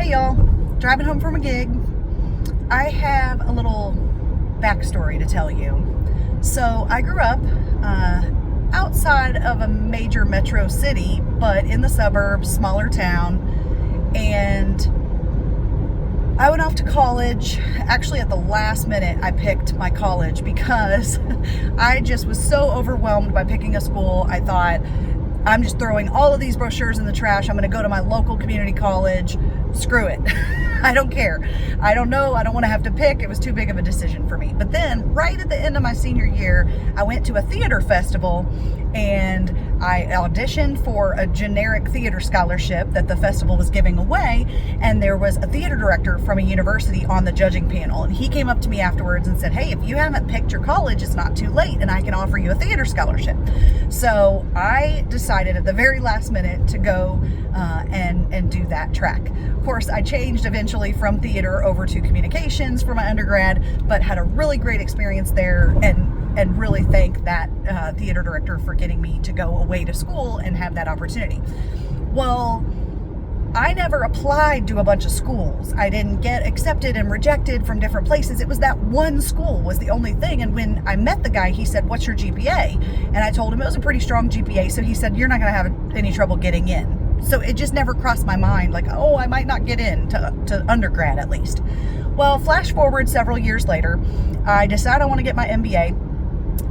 Hey y'all, driving home from a gig. I have a little backstory to tell you. So I grew up outside of a major metro city, but in the suburbs, smaller town, and I went off to college. Actually, at the last minute, I picked my college because I just was so overwhelmed by picking a school. I thought, I'm just throwing all of these brochures in the trash. I'm going to go to my local community college. Screw it. I don't care. I don't know. I don't want to have to pick. It was too big of a decision for me. But then right at the end of my senior year, I went to a theater festival and I auditioned for a generic theater scholarship that the festival was giving away. And there was a theater director from a university on the judging panel. And he came up to me afterwards and said, hey, if you haven't picked your college, it's not too late and I can offer you a theater scholarship. So I decided at the very last minute to go and do that track. Of course, I changed eventually from theater over to communications for my undergrad, but had a really great experience there and really thank that theater director for getting me to go away to school and have that opportunity. Well, I never applied to a bunch of schools. I didn't get accepted and rejected from different places. It was that one school was the only thing. And when I met the guy, he said, what's your GPA? And I told him it was a pretty strong GPA. So he said, you're not going to have any trouble getting in. So it just never crossed my mind like, oh, I might not get in to undergrad at least. Well, flash forward several years later, I decide I want to get my MBA,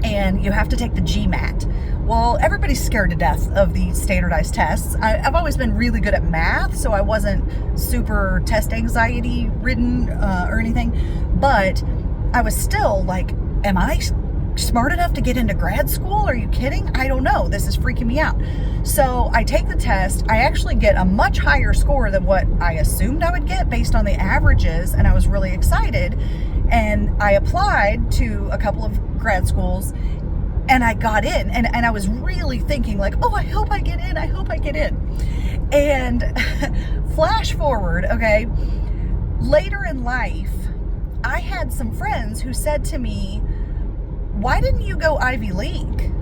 and you have to take the GMAT. Well, everybody's scared to death of the standardized tests. I've always been really good at math, so I wasn't super test anxiety ridden or anything, but I was still like, am I smart enough to get into grad school? Are you kidding? I don't know. This is freaking me out. So I take the test. I actually get a much higher score than what I assumed I would get based on the averages, and I was really excited. And I applied to a couple of grad schools and I got in, and I was really thinking like, oh, I hope I get in. I hope I get in. And flash forward, okay, later in life, I had some friends who said to me, why didn't you go Ivy League?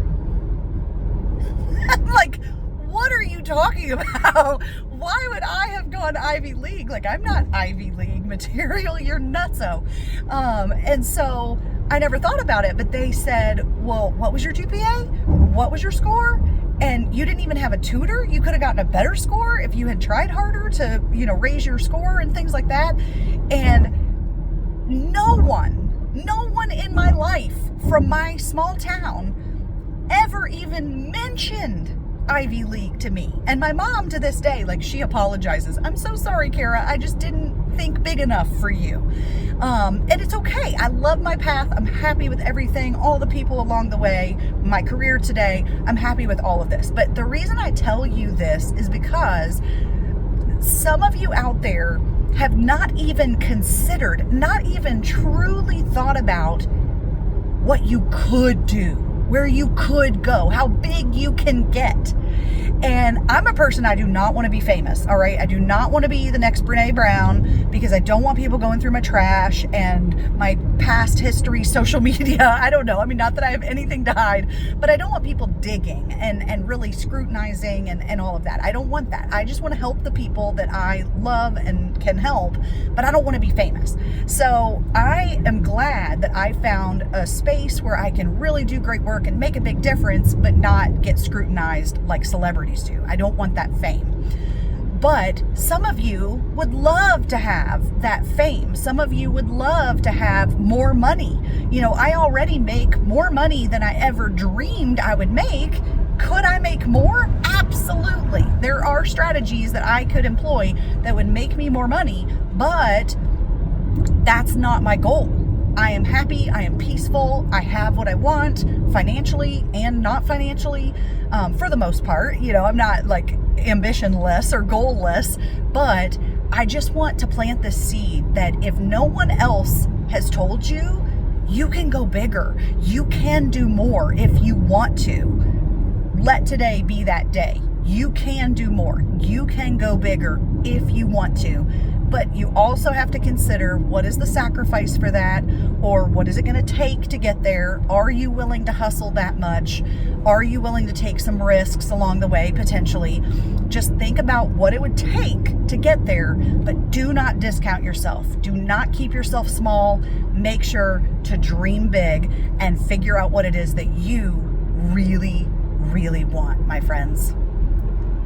I'm like, what are you talking about? Why would I have gone Ivy League? Like, I'm not Ivy League material. You're nutso. And so I never thought about it, but they said, well, what was your GPA? What was your score? And you didn't even have a tutor. You could have gotten a better score if you had tried harder to, raise your score and things like that. And no one in my life from my small town ever even mentioned Ivy League to me. And my mom to this day, like, she apologizes. I'm so sorry, Kara. I just didn't think big enough for you. And it's okay. I love my path. I'm happy with everything, all the people along the way, my career today. I'm happy with all of this. But the reason I tell you this is because some of you out there have not even considered, not even truly thought about what you could do, where you could go, how big you can get. And I'm a person, I do not want to be famous, all right? I do not want to be the next Brene Brown because I don't want people going through my trash and my past history, social media. I don't know. I mean, not that I have anything to hide, but I don't want people digging and really scrutinizing and all of that. I don't want that. I just want to help the people that I love and can help, but I don't want to be famous. So I am glad that I found a space where I can really do great work and make a big difference, but not get scrutinized like celebrities do. I don't want that fame. But some of you would love to have that fame. Some of you would love to have more money. I already make more money than I ever dreamed I would make. Could I make more? Absolutely. There are strategies that I could employ that would make me more money, but that's not my goal. I am happy, I am peaceful, I have what I want financially and not financially, for the most part. I'm not like ambitionless or goalless, but I just want to plant the seed that if no one else has told you, you can go bigger. You can do more if you want to. Let today be that day. You can do more. You can go bigger if you want to. but you also have to consider, what is the sacrifice for that, or what is it going to take to get there? Are you willing to hustle that much? Are you willing to take some risks along the way, potentially? Just think about what it would take to get there, but do not discount yourself. Do not keep yourself small. Make sure to dream big and figure out what it is that you really, really want, my friends.